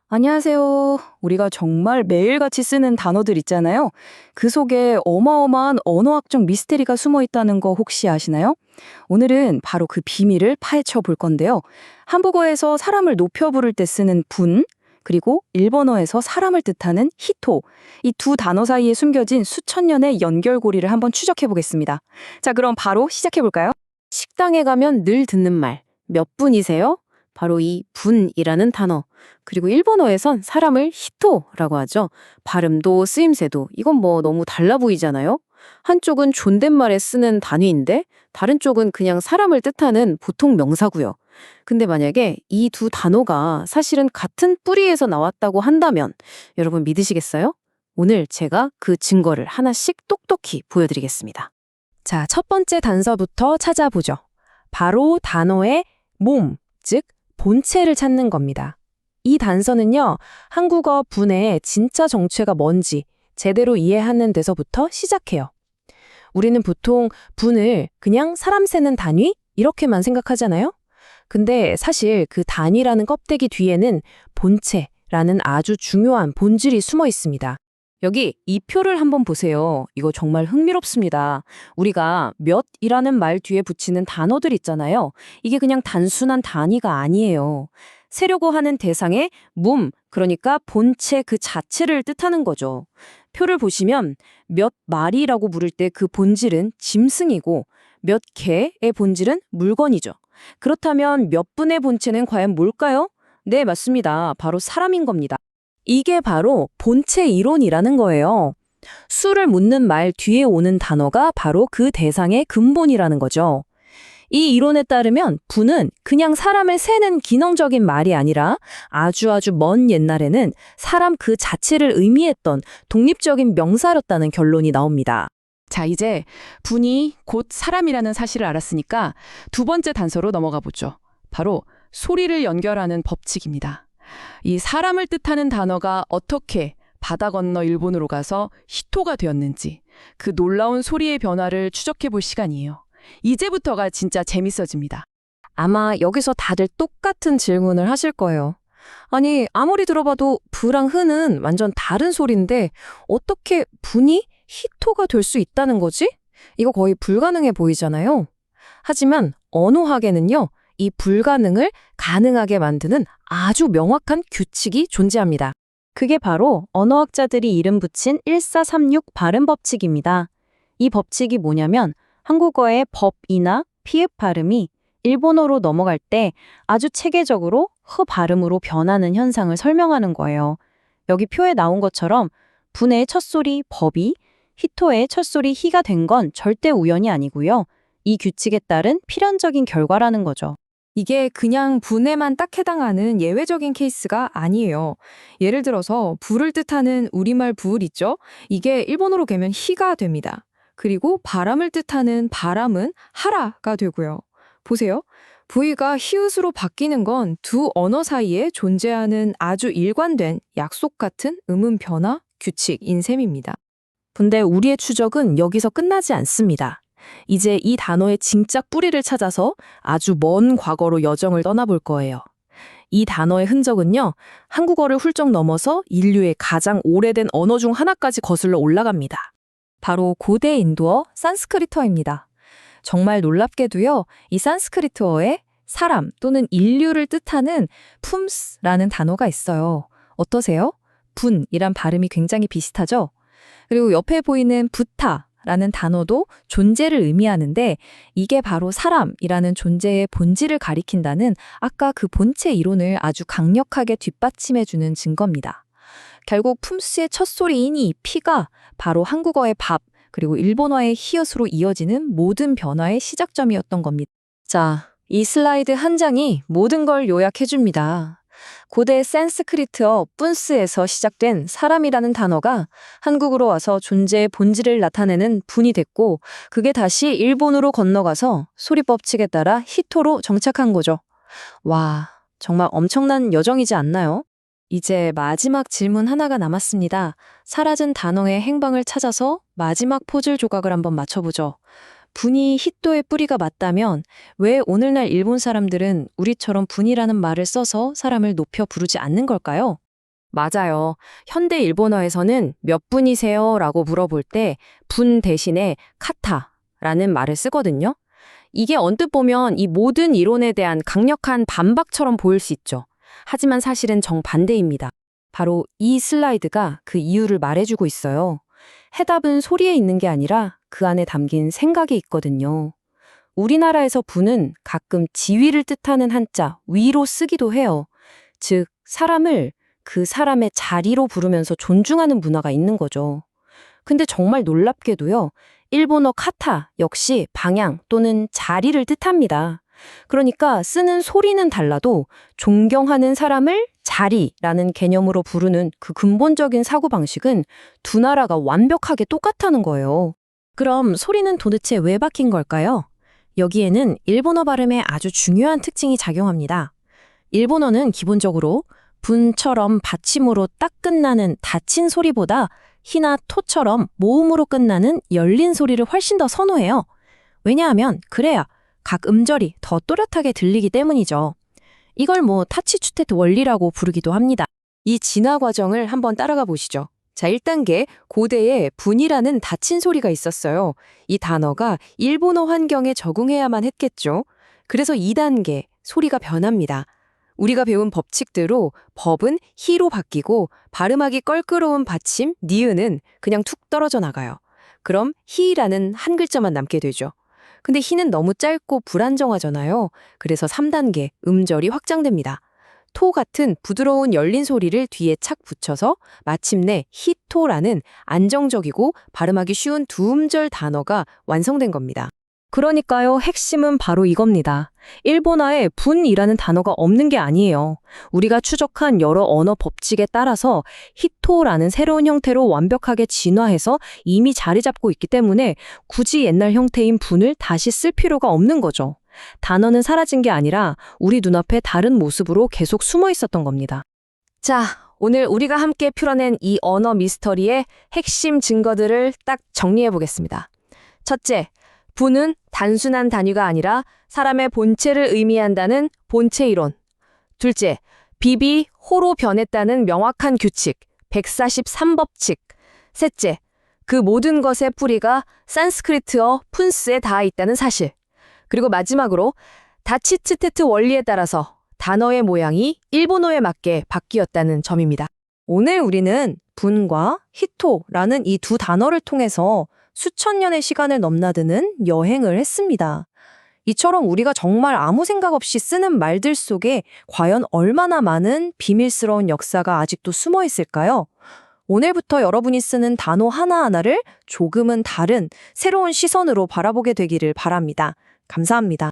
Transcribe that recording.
안녕하세요. 우리가 정말 매일같이 쓰는 단어들 있잖아요. 그 속에 어마어마한 언어학적 미스테리가 숨어 있다는 거 혹시 아시나요? 오늘은 바로 그 비밀을 파헤쳐 볼 건데요. 한국어에서 사람을 높여 부를 때 쓰는 분, 그리고 일본어에서 사람을 뜻하는 히토, 이 두 단어 사이에 숨겨진 수천 년의 연결고리를 한번 추적해 보겠습니다. 자, 그럼 바로 시작해 볼까요? 식당에 가면 늘 듣는 말, 몇 분이세요? 바로 이 분이라는 단어. 그리고 일본어에선 사람을 히토라고 하죠. 발음도 쓰임새도 이건 뭐 너무 달라 보이잖아요. 한쪽은 존댓말에 쓰는 단위인데 다른 쪽은 그냥 사람을 뜻하는 보통 명사고요. 근데 만약에 이 두 단어가 사실은 같은 뿌리에서 나왔다고 한다면 여러분 믿으시겠어요? 오늘 제가 그 증거를 하나씩 똑똑히 보여드리겠습니다. 자, 첫 번째 단서부터 찾아보죠. 바로 단어의 몸, 즉 본체를 찾는 겁니다. 이 단서는요, 한국어 분의 진짜 정체가 뭔지 제대로 이해하는 데서부터 시작해요. 우리는 보통 분을 그냥 사람 세는 단위? 이렇게만 생각하잖아요? 근데 사실 그 단위라는 껍데기 뒤에는 본체라는 아주 중요한 본질이 숨어 있습니다. 여기 이 표를 한번 보세요. 이거 정말 흥미롭습니다. 우리가 몇이라는 말 뒤에 붙이는 단어들 있잖아요. 이게 그냥 단순한 단위가 아니에요. 세려고 하는 대상의 그러니까 본체 그 자체를 뜻하는 거죠. 표를 보시면 몇 마리라고 부를 때 그 본질은 짐승이고 몇 개의 본질은 물건이죠. 그렇다면 몇 분의 본체는 과연 뭘까요? 네, 맞습니다. 바로 사람인 겁니다. 이게 바로 본체 이론이라는 거예요. 수를 묻는 말 뒤에 오는 단어가 바로 그 대상의 근본이라는 거죠. 이 이론에 따르면 분은 그냥 사람을 세는 기능적인 말이 아니라 아주 먼 옛날에는 사람 그 자체를 의미했던 독립적인 명사였다는 결론이 나옵니다. 자, 이제 분이 곧 사람이라는 사실을 알았으니까 두 번째 단서로 넘어가 보죠. 바로 소리를 연결하는 법칙입니다. 이 사람을 뜻하는 단어가 어떻게 바다 건너 일본으로 가서 히토가 되었는지 그 놀라운 소리의 변화를 추적해 볼 시간이에요. 이제부터가 진짜 재밌어집니다. 아마 여기서 다들 똑같은 질문을 하실 거예요. 아니, 아무리 들어봐도 부랑 흐는 완전 다른 소리인데 어떻게 분이 히토가 될 수 있다는 거지? 이거 거의 불가능해 보이잖아요. 하지만 언어학에는요, 이 불가능을 가능하게 만드는 아주 명확한 규칙이 존재합니다. 그게 바로 언어학자들이 이름 붙인 1436 발음 법칙입니다. 이 법칙이 뭐냐면 한국어의 법이나 피읍 발음이 일본어로 넘어갈 때 아주 체계적으로 흐 발음으로 변하는 현상을 설명하는 거예요. 여기 표에 나온 것처럼 분의 첫 소리 법이 히토의 첫 소리 히가 된 건 절대 우연이 아니고요. 이 규칙에 따른 필연적인 결과라는 거죠. 이게 그냥 분에만 딱 해당하는 예외적인 케이스가 아니에요. 예를 들어서 불을 뜻하는 우리말 불 있죠? 이게 일본어로 개면 히가 됩니다. 그리고 바람을 뜻하는 바람은 하라가 되고요. 보세요. V가 히읗으로 바뀌는 건 두 언어 사이에 존재하는 아주 일관된 약속 같은 음음 변화 규칙인 셈입니다. 근데 우리의 추적은 여기서 끝나지 않습니다. 이제 이 단어의 진짜 뿌리를 찾아서 아주 먼 과거로 여정을 떠나볼 거예요. 이 단어의 흔적은요, 한국어를 훌쩍 넘어서 인류의 가장 오래된 언어 중 하나까지 거슬러 올라갑니다. 바로 고대 인도어 산스크리트어입니다. 정말 놀랍게도요, 이 산스크리트어에 사람 또는 인류를 뜻하는 품스라는 단어가 있어요. 어떠세요? 분이란 발음이 굉장히 비슷하죠? 그리고 옆에 보이는 부타라는 단어도 존재를 의미하는데 이게 바로 사람이라는 존재의 본질을 가리킨다는 아까 그 본체 이론을 아주 강력하게 뒷받침해주는 증거입니다. 결국 품스의 첫 소리인 이 피가 바로 한국어의 밥, 그리고 일본어의 히읗으로 이어지는 모든 변화의 시작점이었던 겁니다. 자, 이 슬라이드 한 장이 모든 걸 요약해줍니다. 고대 산스크리트어 푼스에서 시작된 사람이라는 단어가 한국으로 와서 존재의 본질을 나타내는 분이 됐고 그게 다시 일본으로 건너가서 소리법칙에 따라 히토로 정착한 거죠. 와, 정말 엄청난 여정이지 않나요? 이제 마지막 질문 하나가 남았습니다. 사라진 단어의 행방을 찾아서 마지막 포즐 조각을 한번 맞춰보죠. 분이 히토의 뿌리가 맞다면 왜 오늘날 일본 사람들은 우리처럼 분이라는 말을 써서 사람을 높여 부르지 않는 걸까요? 맞아요. 현대 일본어에서는 몇 분이세요? 라고 물어볼 때 분 대신에 카타라는 말을 쓰거든요. 이게 언뜻 보면 이 모든 이론에 대한 강력한 반박처럼 보일 수 있죠. 하지만 사실은 정반대입니다. 바로 이 슬라이드가 그 이유를 말해주고 있어요. 해답은 소리에 있는 게 아니라 그 안에 담긴 생각에 있거든요. 우리나라에서 분은 가끔 지위를 뜻하는 한자 위로 쓰기도 해요. 즉, 사람을 그 사람의 자리로 부르면서 존중하는 문화가 있는 거죠. 근데 정말 놀랍게도요, 일본어 카타 역시 방향 또는 자리를 뜻합니다. 그러니까 쓰는 소리는 달라도 존경하는 사람을 자리라는 개념으로 부르는 그 근본적인 사고방식은 두 나라가 완벽하게 똑같다는 거예요. 그럼 소리는 도대체 왜 바뀐 걸까요? 여기에는 일본어 발음에 아주 중요한 특징이 작용합니다. 일본어는 기본적으로 분처럼 받침으로 딱 끝나는 닫힌 소리보다 히나 토처럼 모음으로 끝나는 열린 소리를 훨씬 더 선호해요. 왜냐하면 그래야 각 음절이 더 또렷하게 들리기 때문이죠. 이걸 타치추테트 원리라고 부르기도 합니다. 이 진화 과정을 한번 따라가 보시죠. 자, 1단계 고대에 분이라는 닫힌 소리가 있었어요. 이 단어가 일본어 환경에 적응해야만 했겠죠. 그래서 2단계 소리가 변합니다. 우리가 배운 법칙대로 법은 히로 바뀌고 발음하기 껄끄러운 받침 니은은 그냥 툭 떨어져 나가요. 그럼 히라는 한 글자만 남게 되죠. 근데 히는 너무 짧고 불안정하잖아요. 그래서 3단계 음절이 확장됩니다. 토 같은 부드러운 열린 소리를 뒤에 착 붙여서 마침내 히토라는 안정적이고 발음하기 쉬운 두 음절 단어가 완성된 겁니다. 그러니까요, 핵심은 바로 이겁니다. 일본어에 분이라는 단어가 없는 게 아니에요. 우리가 추적한 여러 언어 법칙에 따라서 히토라는 새로운 형태로 완벽하게 진화해서 이미 자리 잡고 있기 때문에 굳이 옛날 형태인 분을 다시 쓸 필요가 없는 거죠. 단어는 사라진 게 아니라 우리 눈앞에 다른 모습으로 계속 숨어 있었던 겁니다. 자, 오늘 우리가 함께 풀어낸 이 언어 미스터리의 핵심 증거들을 딱 정리해 보겠습니다. 첫째, 분은 단순한 단위가 아니라 사람의 본체를 의미한다는 본체 이론. 둘째, 비비 호로 변했다는 명확한 규칙, 143법칙. 셋째, 그 모든 것의 뿌리가 산스크리트어 푼스에 닿아 있다는 사실. 그리고 마지막으로 다치츠테트 원리에 따라서 단어의 모양이 일본어에 맞게 바뀌었다는 점입니다. 오늘 우리는 분과 히토라는 이 두 단어를 통해서 수천 년의 시간을 넘나드는 여행을 했습니다. 이처럼 우리가 정말 아무 생각 없이 쓰는 말들 속에 과연 얼마나 많은 비밀스러운 역사가 아직도 숨어 있을까요? 오늘부터 여러분이 쓰는 단어 하나하나를 조금은 다른 새로운 시선으로 바라보게 되기를 바랍니다. 감사합니다.